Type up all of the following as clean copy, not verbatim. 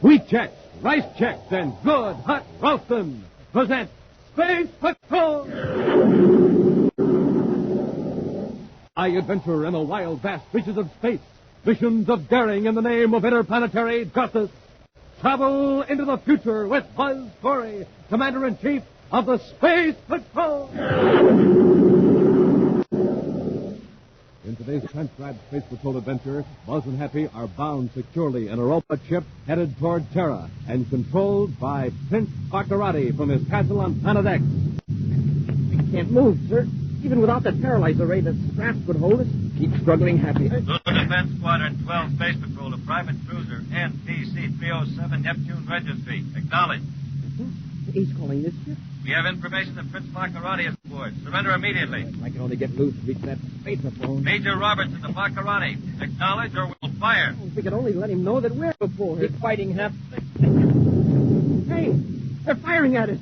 Wheat Checks, Rice Checks, and good hot roastin' present Space Patrol! I adventure in the wild, vast reaches of space. Missions of daring in the name of interplanetary justice. Travel into the future with Buzz Corey, Commander-in-Chief of the Space Patrol! In today's transcribed Space Patrol adventure, Buzz and Happy are bound securely in a robot ship headed toward Terra and controlled by Prince Baccarati from his castle on Planet X. We can't move, sir. Even without the paralyzer ray, the straps would hold us. Keep struggling, Happy. Lunar Defense Squadron 12 Space Patrol to Private Cruiser NTC-307 Neptune Registry. Acknowledge. He's calling this ship. We have information that Prince Baccarati is aboard. Surrender immediately. If I can only get loose and reach that spacer phone. Major Robertson to Baccarati. Acknowledge or we'll fire. If we could only let him know that we're aboard. Keep fighting, Hap. Hey, they're firing at us.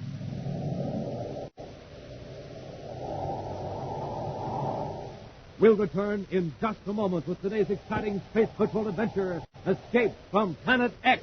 We'll return in just a moment with today's exciting Space Patrol adventure, Escape from Planet X.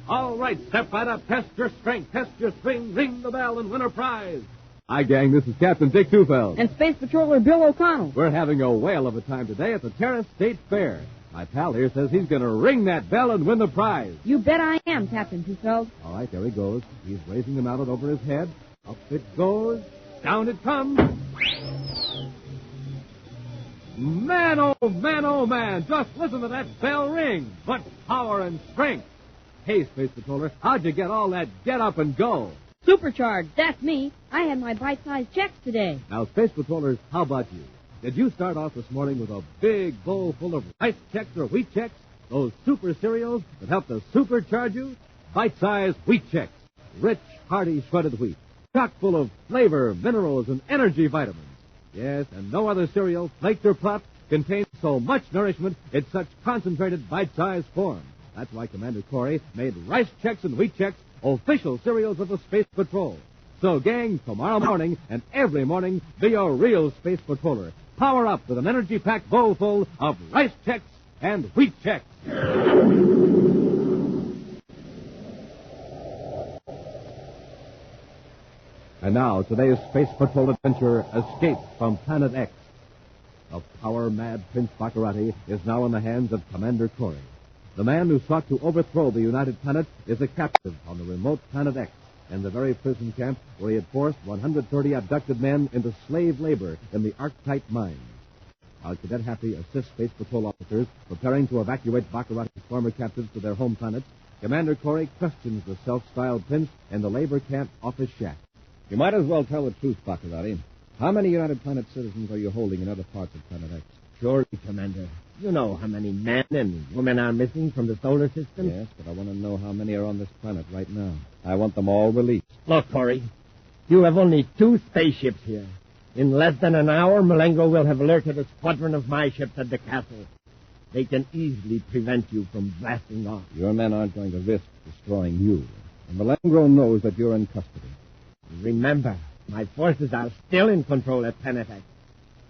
All right, step right up, test your strength, test your string, ring the bell, and win a prize. Hi, gang, this is Captain Dick Tufeld. And Space Patroller Bill O'Connell. We're having a whale of a time today at the Terra State Fair. My pal here says he's going to ring that bell and win the prize. You bet I am, Captain Tufeld. All right, there he goes. He's raising the mallet over his head. Up it goes. Down it comes. Man, oh man, just listen to that bell ring. What power and strength. Hey, Space Patroller, how'd you get all that get up and go? Supercharged, that's me. I had my bite-sized checks today. Now, Space Patrollers, how about you? Did you start off this morning with a big bowl full of rice checks or wheat checks? Those super cereals that help to supercharge you? Bite-sized wheat checks. Rich, hearty, shredded wheat. Chock full of flavor, minerals, and energy vitamins. Yes, and no other cereal, flaked or puffed, contains so much nourishment in such concentrated bite-sized form. That's why Commander Corey made Rice Checks and Wheat Checks official cereals of the Space Patrol. So, gang, tomorrow morning and every morning, be a real Space Patroller. Power up with an energy-packed bowl full of Rice Checks and Wheat Checks. And now, today's Space Patrol adventure, Escape from Planet X. The power-mad Prince Baccarati is now in the hands of Commander Corey. The man who sought to overthrow the United Planet is a captive on the remote Planet X, in the very prison camp where he had forced 130 abducted men into slave labor in the Arctite mines. While Cadet Happy assists Space Patrol officers preparing to evacuate Baccarati's former captives to their home planet, Commander Corey questions the self-styled prince in the labor camp office shack. You might as well tell the truth, Baccarati. How many United Planet citizens are you holding in other parts of Planet X? Surely, Commander. You know how many men and women are missing from the solar system? Yes, but I want to know how many are on this planet right now. I want them all released. Look, Corey, you have only 2 spaceships here. In less than an hour, Malengo will have alerted a squadron of my ships at the castle. They can easily prevent you from blasting off. Your men aren't going to risk destroying you. And Malengro knows that you're in custody. Remember, my forces are still in control at Planet X.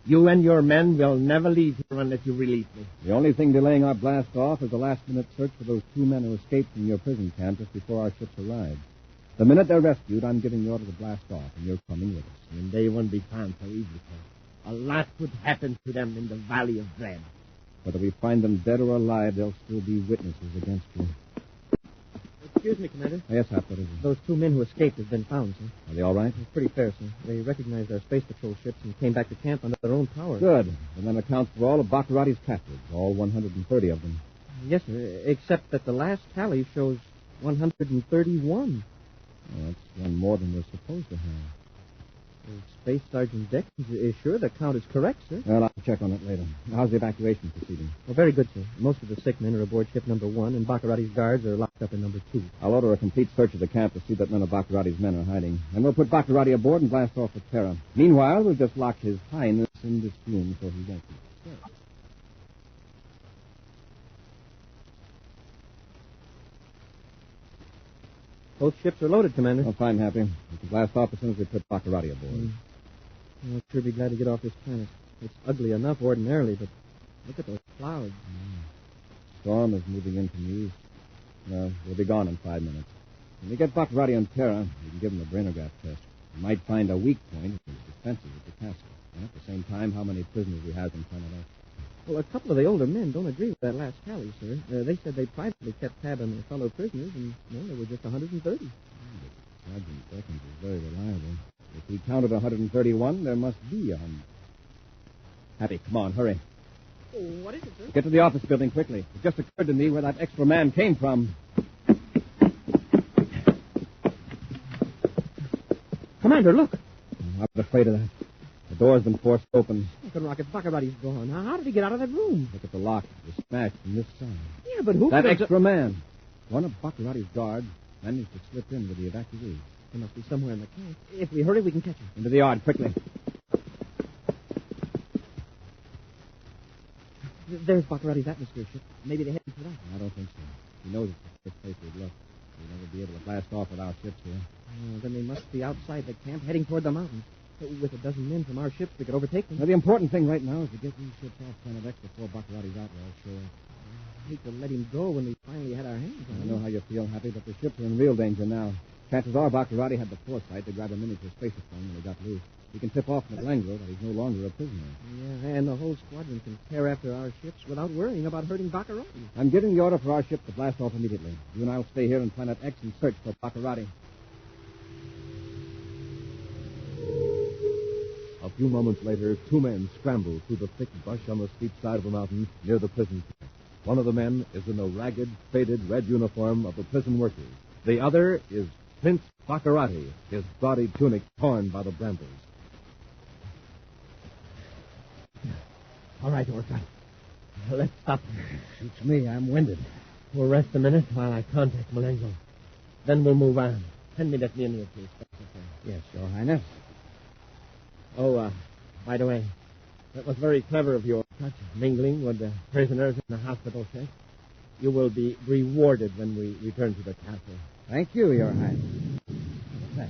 You and your men will never leave here unless you release me. The only thing delaying our blast off is the last-minute search for those 2 men who escaped from your prison camp just before our ships arrived. The minute they're rescued, I'm giving the order to blast off, and you're coming with us. And they won't be found so easily, sir. A lot could happen to them in the Valley of Dread. Whether we find them dead or alive, they'll still be witnesses against you. Excuse me, Commander. Yes, Hap, what is it? Those 2 men who escaped have been found, sir. Are they all right? It's pretty fair, sir. They recognized our Space Patrol ships and came back to camp under their own power. Good. And that accounts for all of Baccarati's captives, all 130 of them. Yes, sir, except that the last tally shows 131. Well, that's one more than we're supposed to have. Space Sergeant Dex is sure the count is correct, sir. Well, I'll check on it later. How's the evacuation proceeding? Well, very good, sir. Most of the sick men are aboard ship number 1, and Baccarati's guards are locked up in number 2. I'll order a complete search of the camp to see that none of Baccarati's men are hiding. And we'll put Baccarati aboard and blast off for Terra. Meanwhile, we'll just lock his highness in this room so he won't be disturbed. Both ships are loaded, Commander. Oh, fine, Happy. We can blast off as soon as we put Baccarati aboard. I'll sure be glad to get off this planet. It's ugly enough ordinarily, but look at those clouds. Storm is moving in from the east. Well, we'll be gone in 5 minutes. When we get Buck Roddy and Tara, we can give them a brainograph test. We might find a weak point in his defenses at the castle. And at the same time, how many prisoners we have in Planet X. Well, a couple of the older men don't agree with that last tally, sir. They said they privately kept tab on their fellow prisoners, and, there were just 130. Sergeant Perkins is very reliable. If we counted 131, there must be 100. Happy, come on, hurry. Oh, what is it, sir? Get to the office building quickly. It just occurred to me where that extra man came from. Commander, look. I was afraid of that. The door's been forced open. Look at Rocket. Buckarotti's gone. How did he get out of that room? Look at the lock. It was smashed from this side. Yeah, but who... That extra man. One of Buckarotti's guards managed to slip in with the evacuees. He must be somewhere in the camp. If we hurry, we can catch him. Into the yard, quickly. There's Buckarotti's atmosphere ship. Maybe they're heading for that. I don't think so. He knows it's the first place we've looked. We'll never be able to blast off with our ships here. Then they must be outside the camp, heading toward the mountains. With a dozen men from our ships, we could overtake them. Now, the important thing right now is to get these ships off Planet X before Buckarotti's out well ashore. I hate to let him go when we finally had our hands on him. I know how you feel, Happy, but the ships are in real danger now. Chances are Buckarotti had the foresight to grab a miniature spacephone when he got loose. He can tip off Malengo that he's no longer a prisoner. Yeah, and the whole squadron can tear after our ships without worrying about hurting Buckarotti. I'm giving the order for our ship to blast off immediately. You and I'll stay here in Planet X and search for Buckarotti. A few moments later, two men scramble through the thick brush on the steep side of the mountain near the prison camp. One of the men is in the ragged, faded red uniform of the prison workers. The other is Prince Buckaroti, his gaudy tunic torn by the brambles. All right, Orca. Let's stop. Suits me. I'm winded. We'll rest a minute while I contact Malengo. Then we'll move on. Send me that menu, please. Yes, Your Highness. Oh, by the way, that was very clever of you, Orca, mingling with the prisoners in the hospital set. You will be rewarded when we return to the castle. Thank you, Your Highness. What's that?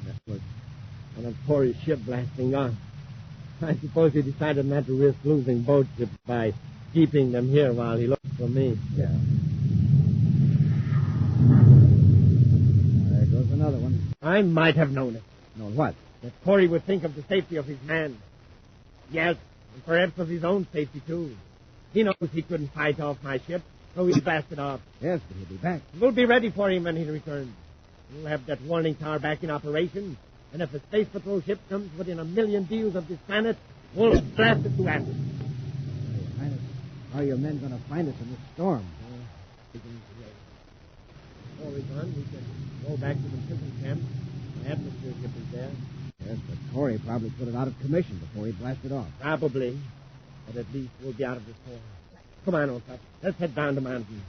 That was one of Corey's ship blasting off. I suppose he decided not to risk losing both ships by keeping them here while he looked for me. Yeah. There goes another one. I might have known it. Known what? That Corey would think of the safety of his man. Yes, and perhaps of his own safety, too. He knows he couldn't fight off my ship, so he blasted off. Yes, but he'll be back. We'll be ready for him when he returns. We'll have that warning tower back in operation, and if a space patrol ship comes within 1 million deals of this planet, we'll blast it to atoms. Your Highness, how are your men going to find us in this storm? Before we gone, we can go back to the prison camp. The atmosphere ship is there. Yes, but Corey probably put it out of commission before he blasted off. Probably. But at least we'll be out of this storm. Come on, old top. Let's head down the mountain.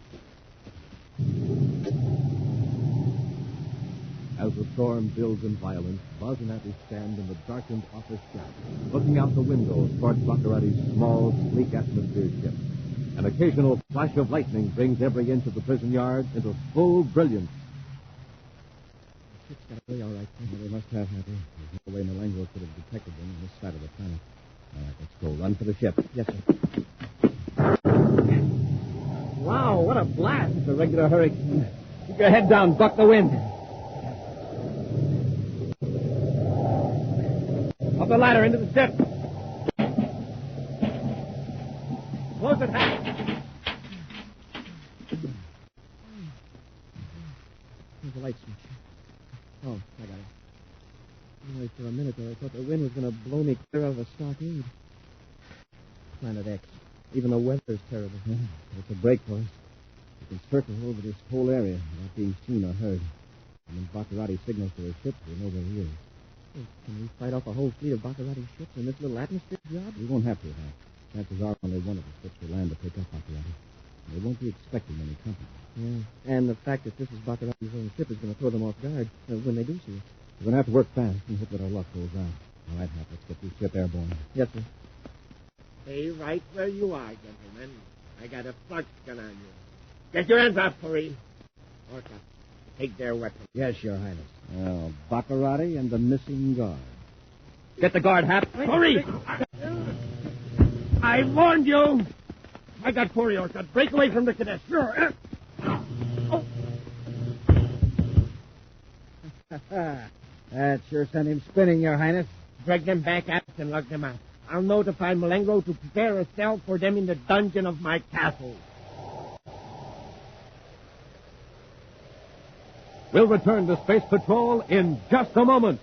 As the storm builds in violence, Buzz and Happy stand in the darkened office shaft, looking out the window toward Buckarotti's small, sleek atmosphere ship. An occasional flash of lightning brings every inch of the prison yard into full brilliance. The ship's got away all right. Well, they must have, Happy. There's no way Malengo could have detected them on this side of the planet. All right, let's go. Run for the ship. Yes, sir. Wow, what a blast. It's a regular hurricane. Keep your head down. Buck the wind. Up the ladder into the ship. Close it, Happy. There's the light switch. Oh, I got it. Only for a minute there, I thought the wind was going to blow me clear out of the stockade. Planet X. Even the weather's terrible. Yeah, it's a break for us. We can circle over this whole area without being seen or heard. And when Buckaroti signals to his ship, we know where he is. Hey, can we fight off a whole fleet of Buckaroti ships in this little atmosphere job? We won't have to, Hank. Chances are only one of the ships will land to pick up Buckaroti. They won't be expecting any company. Yeah, and the fact that this is Buckaroti's own ship is going to throw them off guard when they do see us. We're going to have to work fast and hope that our luck goes out. All right, Hank, let's get this ship airborne. Yes, sir. Stay right where you are, gentlemen. I got a flux gun on you. Get your hands up, Corey. Orca, take their weapons. Yes, Your Highness. Well, Baccarati and the missing guard. Get the guard, Hap. Hurry! I warned you. I got Corey Orcutt. Break away from the cadets. Sure. That sure sent him spinning, Your Highness. Drag them back out and lug them out. I'll notify Malengo to prepare a cell for them in the dungeon of my castle. We'll return to Space Patrol in just a moment.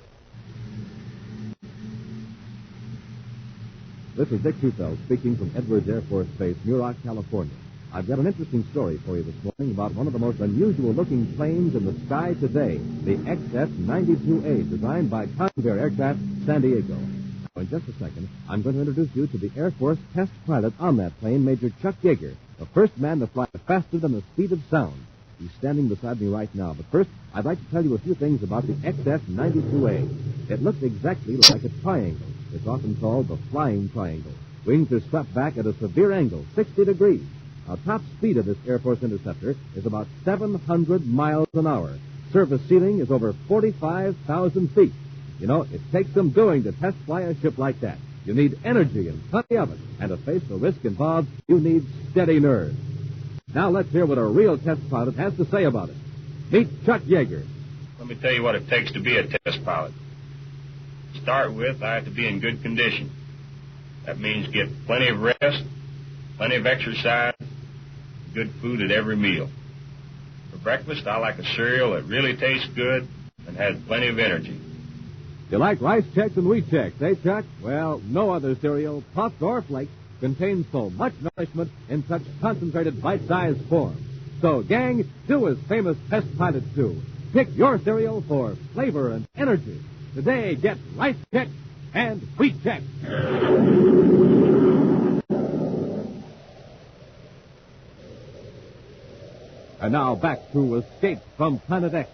This is Dick Tufeld speaking from Edwards Air Force Base, Muroc, California. I've got an interesting story for you this morning about one of the most unusual-looking planes in the sky today, the XS-92A, designed by Convair Aircraft, San Diego. Now, in just a second, I'm going to introduce you to the Air Force test pilot on that plane, Major Chuck Yeager, the first man to fly faster than the speed of sound. He's standing beside me right now. But first, I'd like to tell you a few things about the XS-92A. It looks exactly like a triangle. It's often called the flying triangle. Wings are swept back at a severe angle, 60 degrees. Now, top speed of this Air Force interceptor is about 700 miles an hour. Surface ceiling is over 45,000 feet. You know, it takes some doing to test fly a ship like that. You need energy and plenty of it. And to face the risk involved, you need steady nerves. Now let's hear what a real test pilot has to say about it. Meet Chuck Yeager. Let me tell you what it takes to be a test pilot. To start with, I have to be in good condition. That means get plenty of rest, plenty of exercise, good food at every meal. For breakfast, I like a cereal that really tastes good and has plenty of energy. You like Rice Chex and Wheat Chex, eh, Chuck? Well, no other cereal, puffed or flaked, contains so much nourishment in such concentrated bite-sized form. So, gang, do as famous test pilots do. Pick your cereal for flavor and energy. Today, get Rice Chex and Wheat Chex. And now back to Escape from Planet X.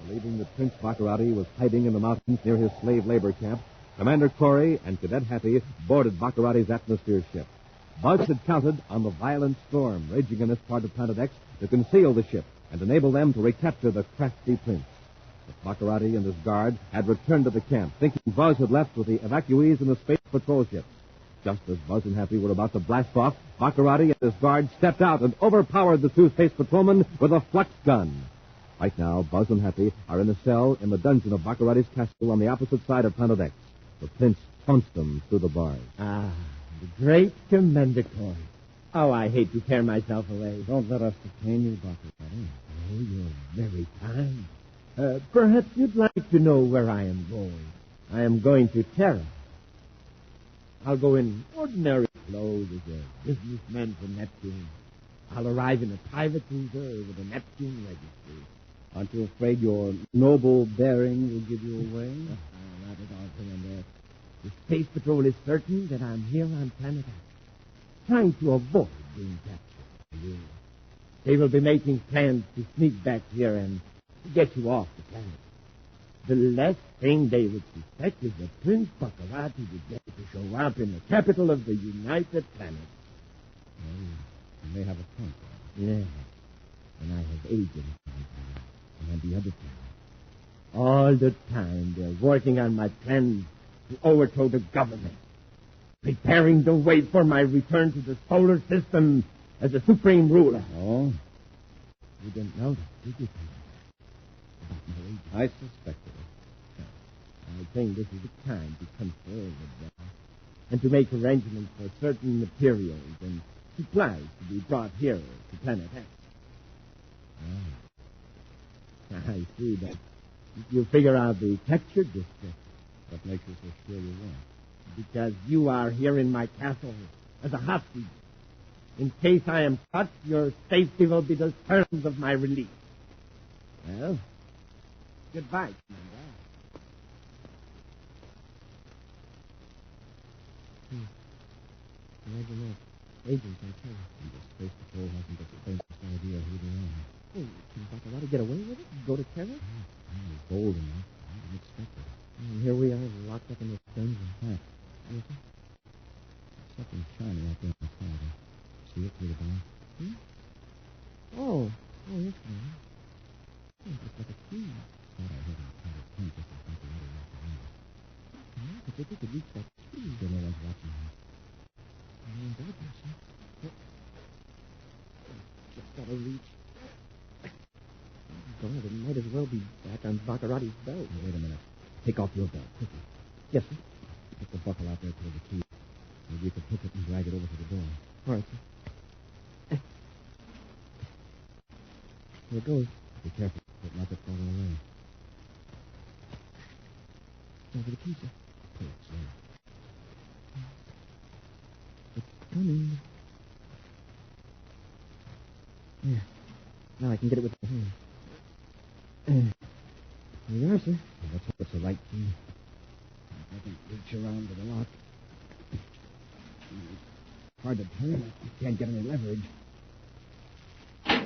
Believing that Prince Baccarati was hiding in the mountains near his slave labor camp, Commander Corey and Cadet Happy boarded Baccarati's atmosphere ship. Buzz had counted on the violent storm raging in this part of Planet X to conceal the ship and enable them to recapture the crafty prince. But Baccarati and his guard had returned to the camp, thinking Buzz had left with the evacuees in the space patrol ship. Just as Buzz and Happy were about to blast off, Baccarati and his guard stepped out and overpowered the two space patrolmen with a flux gun. Right now, Buzz and Happy are in a cell in the dungeon of Baccarati's castle on the opposite side of Planet X. The prince taunts them through the bars. Ah, the great Commander Corey. Oh, I hate to tear myself away. Don't let us detain you, Baccarati. Oh, you're very kind. Perhaps you'd like to know where I am going. I am going to Terra. I'll go in ordinary clothes as a businessman from Neptune. I'll arrive in a private cruiser with a Neptune registry. Aren't you afraid your noble bearing will give you away? Not at all, Commander. The Space Patrol is certain that I'm here on Planet X, trying to avoid being captured by you. They will be making plans to sneak back here and get you off the planet. The last thing they would suspect is that Prince Baccarati would get to show up in the capital of the United Planets. Well, you may have a point. Yeah. And I have agents on the other planet. All the time they're working on my plans to overthrow the government, preparing the way for my return to the solar system as a supreme ruler. Oh? You didn't know that, did you, Commander? About my agents. I suspected it. I think this is the time to confer with them and to make arrangements for certain materials and supplies to be brought here to Planet X. Oh. I see that you figure out the captured district. What makes you so sure you won't? Because you are here in my castle as a hostage. In case I am caught, your safety will be the terms of my release. Well, goodbye, Commander. Imagine that. Agents, I tell you. And the Space Patrol hasn't the faintest idea who they are. Oh, can Baccarati get away with it? Go to Terra? He's bold enough. I didn't expect it. And here we are, locked up in this dungeon. Huh. Yes, sir? Something shiny out there in the corridor. See it through the bar? Oh, yes, ma'am. It's like a key. Thought I heard him try to key just as Buckarati walked around. Yeah, but if we could reach that key, then no one's watching him. Just gotta reach. God, it might as well be back on Baccarati's belt. Wait a minute. Take off your belt, quickly. Yes, sir. Put the buckle out there to the key. Maybe you could hook it and drag it over to the door. All right, sir. Here it goes. Be careful. Don't let it fall away. Over the key, sir. Pull it slow. It's coming. There. Now I can get it with my hand. Here you are, sir. Let's hope it's the right key. I can reach around to the lock. It's hard to turn. You can't get any leverage.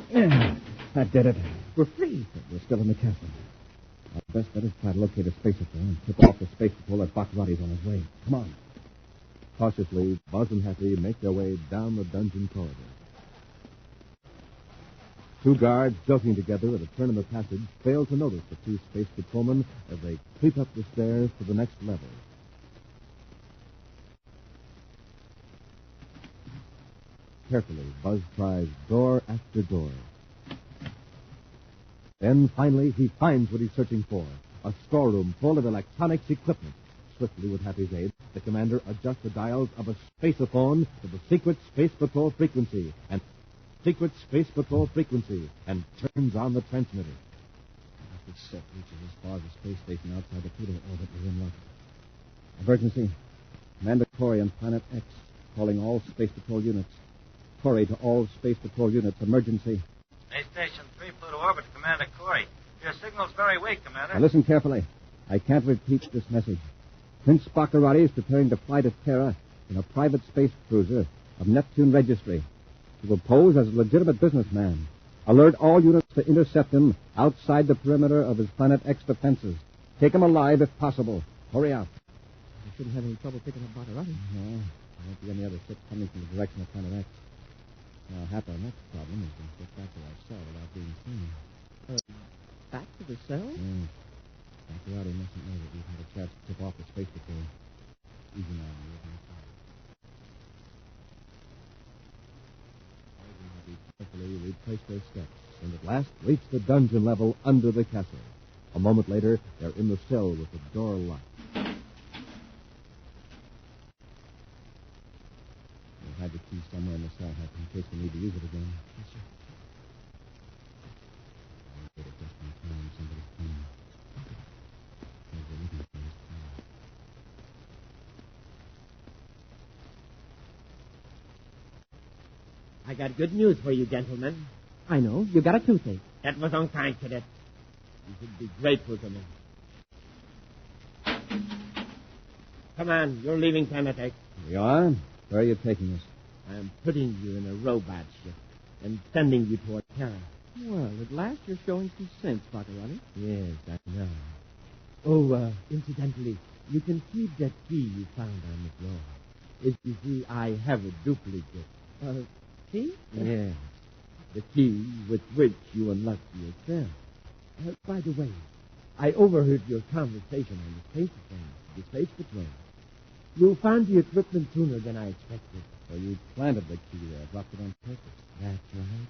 Yeah, that did it. We're free. But we're still in the castle. Our best bet is try to locate a space patrol and tip off the space patrol that Baccarati's on his way. Come on. Cautiously, Buzz and Happy make their way down the dungeon corridor. Two guards, joking together at a turn in the passage, fail to notice the two space patrolmen as they creep up the stairs to the next level. Carefully, Buzz tries door after door. Then, finally, he finds what he's searching for, a storeroom full of electronics equipment. Swiftly, with Happy's aid, the commander adjusts the dials of a spaceophone to the secret Space Patrol frequency, and turns on the transmitter. If it's set reaches as far as the space station outside the Pluto orbit, we're in luck. Emergency. Commander Corey on Planet X, calling all Space Patrol units. Corey to all Space Patrol units. Emergency. Space Station 3, Pluto orbit, Commander Corey. Your signal's very weak, Commander. Now listen carefully. I can't repeat this message. Prince Baccarati is preparing to fly to Terra in a private space cruiser of Neptune Registry. He will pose as a legitimate businessman. Alert all units to intercept him outside the perimeter of his Planet X defenses. Take him alive if possible. Hurry up. We shouldn't have any trouble picking up Baccarati. No, there won't be any other ships coming from the direction of Planet X. Now, half our next problem is to get back to our cell without being seen. Back to the cell? Yeah. Baccarati mustn't know that we've had a chance to tip off the space patrol. Easy now, you're on the side. Carefully retrace their steps, and at last reach the dungeon level under the castle. A moment later, they're in the cell with the door locked. We'll hide the key somewhere in the cell, Happy, in case we need to use it again. Yes, sir. I'll get it just in time. Somebody's coming. There's a looking for his car. I got good news for you, gentlemen. I know. You got a toothache. That was unkind, Cadet. You should be grateful to me. Come on, you're leaving Planet X. We are? Where are you taking us? I'm putting you in a robot ship and sending you toward Terra. Well, at last you're showing some sense, Baccarati. Yes, I know. Oh, incidentally, you can keep that key you found on the floor. As you see, I have a duplicate. Key? Yes, the key with which you unlocked your cell. By the way, I overheard your conversation on the space patrol. You found the equipment sooner than I expected. So you planted the key there, dropped it on purpose. That's right.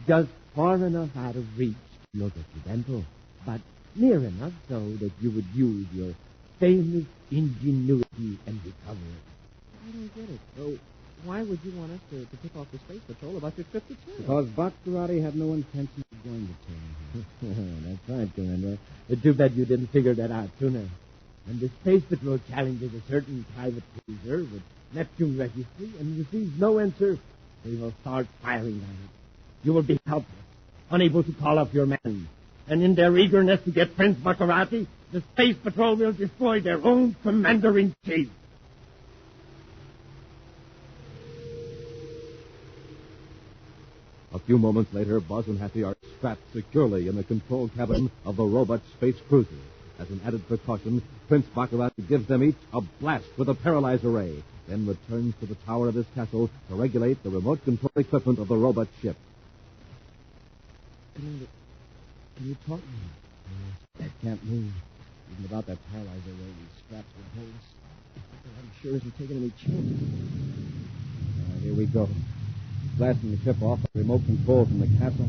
Just far enough out of reach to look accidental, but near enough so that you would use your famous ingenuity and recover it. I don't get it. So why would you want us to pick off the Space Patrol about your trip to Terra? Because Baccarati had no intention of going to Terra. That's right, Commander. It's too bad you didn't figure that out sooner. When the Space Patrol challenges a certain private cruiser with Neptune Registry and receives no answer, they will start firing on it. You will be helpless, unable to call up your men. And in their eagerness to get Prince Baccarati, the Space Patrol will destroy their own Commander-in-Chief. A few moments later, Buzz and Happy are strapped securely in the control cabin of the robot space cruiser. As an added precaution, Prince Baccarati gives them each a blast with a paralyzer ray, then returns to the tower of his castle to regulate the remote control equipment of the robot ship. Commander, Can you talk? I can't move. Even without that paralyzer ray, these straps would hold us. I'm sure isn't taking any chances. Here we go. Blasting the ship off with remote control from the castle.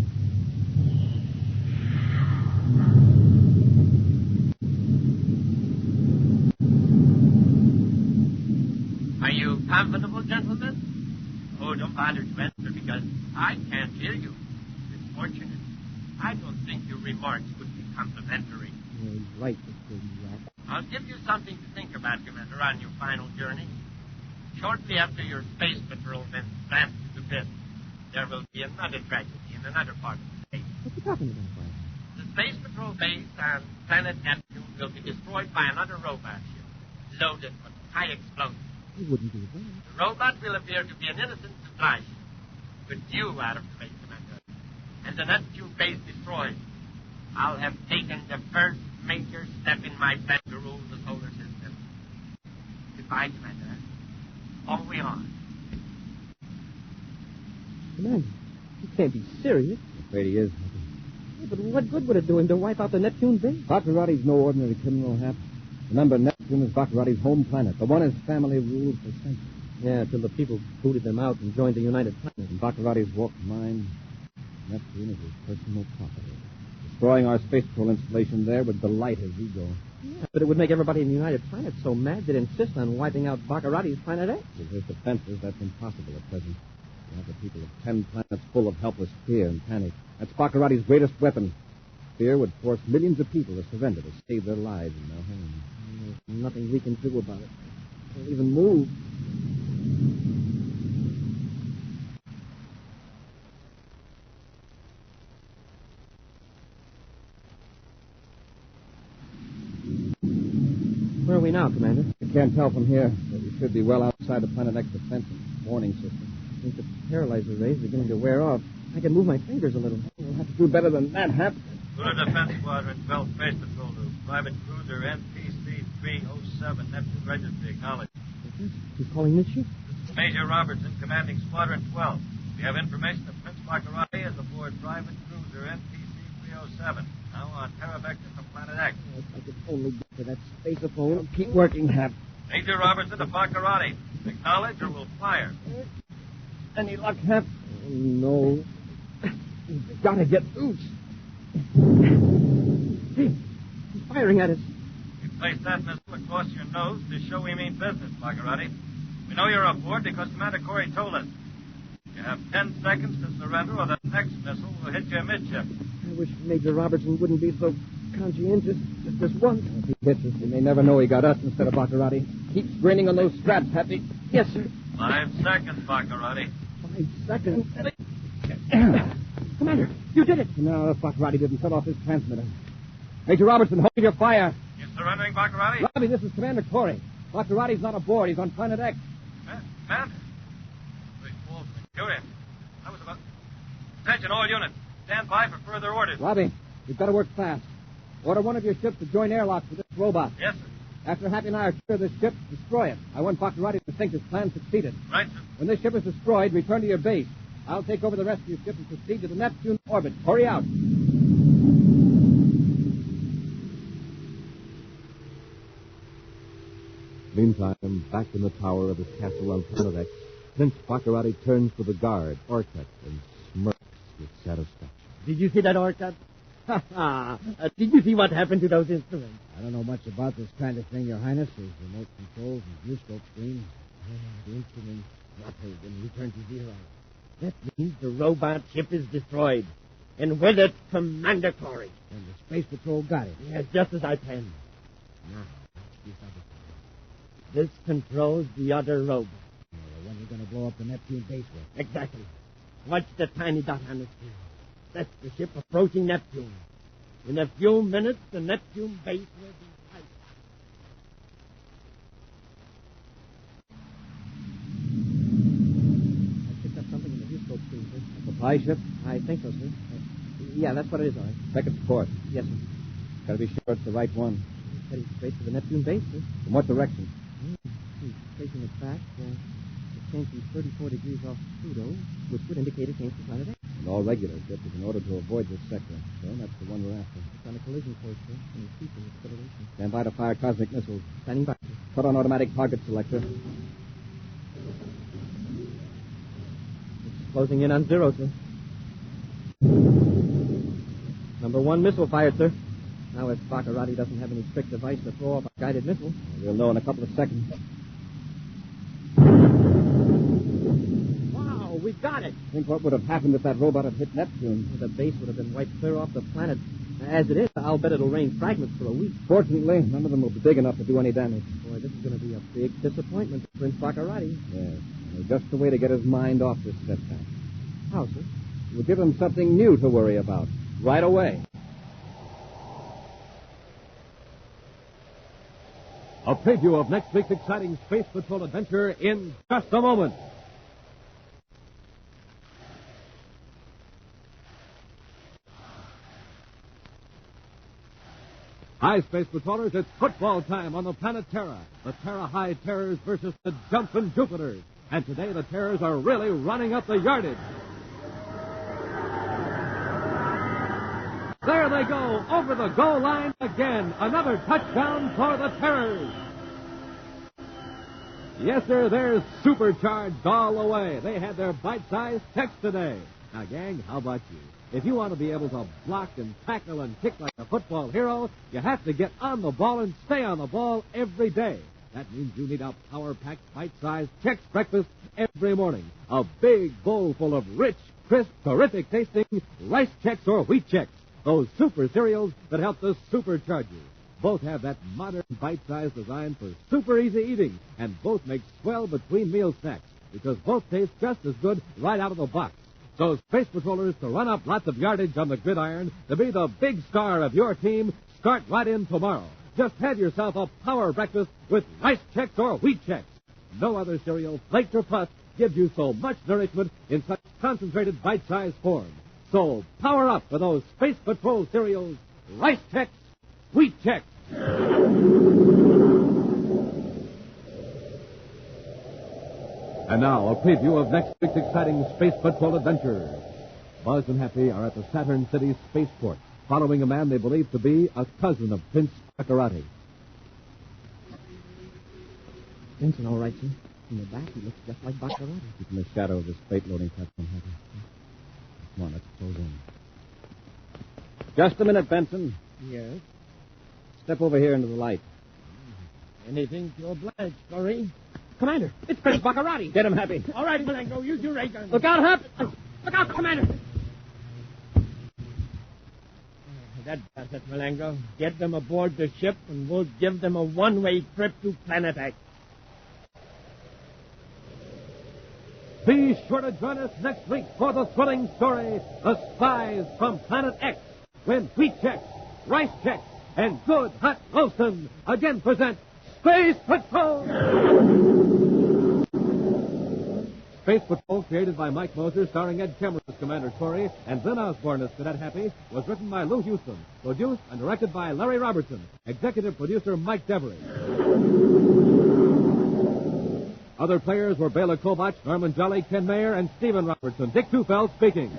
Are you comfortable, gentlemen? Oh, don't bother to answer because I can't hear you. It's fortunate. I don't think your remarks would be complimentary. Yeah, he's right, Mr. Rat. I'll give you something to think about, Commander, on your final journey. Shortly after your space patrol men blasted to bits, there will be another tragedy in another part of space. What are you talking about, Bob? The space patrol base on planet Neptune will be destroyed by another robot ship, loaded with high explosives. He wouldn't do that. The robot will appear to be an innocent supply ship, with you out of the way, Commander. And the Neptune base destroyed. I'll have taken the first major step in my plan to rule the solar system. Goodbye, Commander. Au revoir. Commander, you can't be serious. I'm afraid he is. Yeah, but what good would it do him to wipe out the Neptune base? Baccarati's no ordinary criminal, Hap. Remember, Neptune is Baccarati's home planet, the one his family ruled for centuries. Yeah, till the people booted them out and joined the United Planet. And Baccarati's walked mine. Neptune is his personal property. Destroying our space patrol installation there would delight his ego. Yeah, but it would make everybody in the United Planet so mad they'd insist on wiping out Baccarati's Planet X. With his defenses, that's impossible at present. You have the people of 10 planets full of helpless fear and panic. That's Baccarati's greatest weapon. Fear would force millions of people to surrender to save their lives and their homes. There's nothing we can do about it. Can't even move. Where are we now, Commander? You can't tell from here, but we should be well outside the Planet X defense and warning system. I think the paralyzer rays are beginning to wear off. I can move my fingers a little. We'll have to do better than that, Hap. Lunar Defense Squadron, 12 Space Patrol to Private Cruiser NPC 307, Neptune Registry, acknowledged. He's calling this ship? This is Major Robertson, commanding Squadron 12. We have information that Prince Baccarati is aboard Private Cruiser NPC 307, now on Terra Vector from Planet X. If I could only get to that spaceophone. Keep working, Hap. Major Robertson to Baccarati. Acknowledge or we'll fire. Any luck, Hap? Oh, no. We've got to get loose. Hey, he's firing at us. We placed that missile across your nose to show we mean business, Baccarati. We know you're aboard because Commander Corey told us. You have 10 seconds to surrender or the next missile will hit you amidship. I wish Major Robertson wouldn't be so conscientious. Just this once. If he hits us, he may never know he got us instead of Baccarati. Keep straining on those straps, Happy. Yes, sir. 5 seconds, Baccarati. 5 seconds. Commander, you did it. No, Baccarati didn't set off his transmitter. Major Robertson, hold your fire. You surrendering, Baccarati? Robbie, this is Commander Corey. Baccarati's not aboard. He's on Planet X. Man? Wait, Wolf, Curious. I was about... Attention, all units. Stand by for further orders. Robbie, we've got to work fast. Order one of your ships to join airlocks with this robot. Yes, sir. After Happy and I are clear of this ship, destroy it. I want Baccarati to think his plan succeeded. Right, sir. When this ship is destroyed, return to your base. I'll take over the rescue ship and proceed to the Neptune orbit. Hurry out. Meantime, back in the tower of his castle on Planet X, Prince Baccarati turns to the guard, Orcut, and smirks with satisfaction. Did you see that, Orcut? Did you see what happened to those instruments? I don't know much about this kind of thing, Your Highness. There's remote controls and viewscope screens. The instruments fluttered and returned to zero. That means the robot ship is destroyed. And with it, Commander Corey. And the Space Patrol got it. Yes, just as I planned. Now, watch this other thing. This controls the other robot. The one we're going to blow up the Neptune base with. Exactly. Watch the tiny dot on the screen. That's the ship approaching Neptune. In a few minutes, the Neptune base will be right. I picked up something in the viewscope screen, sir. A supply ship? I think so, sir. Yeah, that's what it is, all right. Check its course. Yes, sir. Got to be sure it's the right one. It's heading straight to the Neptune base, sir. From what direction? He's tracing it back. It came from 34 degrees off Pluto, which would indicate it came from Planet X. All regular ships have been ordered to avoid this sector. So that's the one we're after. It's on a collision course, sir. And it's keeping its federation. Stand by to fire cosmic missiles. Standing by. Put on automatic target selector. It's closing in on 0, sir. Number 1 missile fired, sir. Now, if Baccarati doesn't have any trick device to throw off a guided missile. We'll know in a couple of seconds. Wow, we got it. Think what would have happened if that robot had hit Neptune. The base would have been wiped clear off the planet. As it is, I'll bet it'll rain fragments for a week. Fortunately, none of them will be big enough to do any damage. Boy, this is going to be a big disappointment to Prince Baccarati. Yes. And just the way to get his mind off this setback. How, sir? We'll give him something new to worry about. Right away. A preview of next week's exciting Space Patrol adventure in just a moment. Hi, Space Patrollers. It's football time on the planet Terra. The Terra High Terrors versus the Jumpin' Jupiters. And today the Terrors are really running up the yardage. There they go, over the goal line again. Another touchdown for the Terrors. Yes, sir, they're supercharged all the way. They had their bite-sized checks today. Now, gang, how about you? If you want to be able to block and tackle and kick like a football hero, you have to get on the ball and stay on the ball every day. That means you need a power-packed, bite-sized Chex breakfast every morning. A big bowl full of rich, crisp, terrific-tasting rice Chex or wheat Chex. Those super cereals that help to supercharge you. Both have that modern bite-sized design for super easy eating, and both make swell between meal snacks because both taste just as good right out of the box. So, Space Patrollers, to run up lots of yardage on the gridiron, to be the big star of your team, start right in tomorrow. Just have yourself a power breakfast with rice Chex or wheat Chex. No other cereal, flaked or puffed, gives you so much nourishment in such concentrated bite-sized form. So, power up with those Space Patrol cereals, rice Chex, wheat Chex. And now, a preview of next week's exciting Space Patrol adventure. Buzz and Happy are at the Saturn City spaceport, following a man they believe to be a cousin of Prince Baccarati. Vincent, all right, sir. In the back, he looks just like Baccarati. Keep in the shadow of this freight-loading platform, Happy. Come on, let's close in. Just a minute, Benson. Yes? Step over here into the light. Anything to oblige, Corey. Commander, it's Prince Baccarati. Get him, Happy. All right, Malenko, use your ray gun. Look out, Hap! Look out, Commander. That does it, Malenko. Get them aboard the ship, and we'll give them a one-way trip to Planet X. Be sure to join us next week for the thrilling story, The Spies from Planet X, when Wheat Chex, Rice Chex, and Good Hot Roastin' again present Space Patrol! Space Patrol, created by Mike Moser, starring Ed Kemmer as Commander Corey and Glenn Osborne as Cadet Happy, was written by Lou Houston, produced and directed by Larry Robertson, executive producer Mike Devery. Other players were Bela Kobach, Norman Jolly, Ken Mayer, and Stephen Robertson. Dick Tufeld speaking.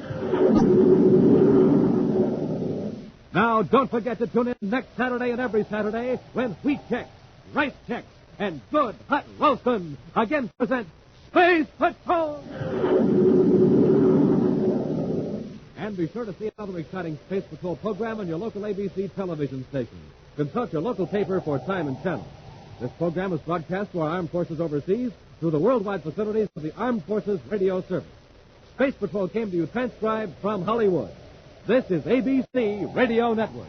Now, don't forget to tune in next Saturday and every Saturday when Wheat Chex, Rice Chex, and Good Hot Roastin' again present Space Patrol! And be sure to see another exciting Space Patrol program on your local ABC television station. Consult your local paper for time and channel. This program is broadcast to our armed forces overseas through the worldwide facilities of the Armed Forces Radio Service. Space Patrol came to you transcribed from Hollywood. This is ABC Radio Network.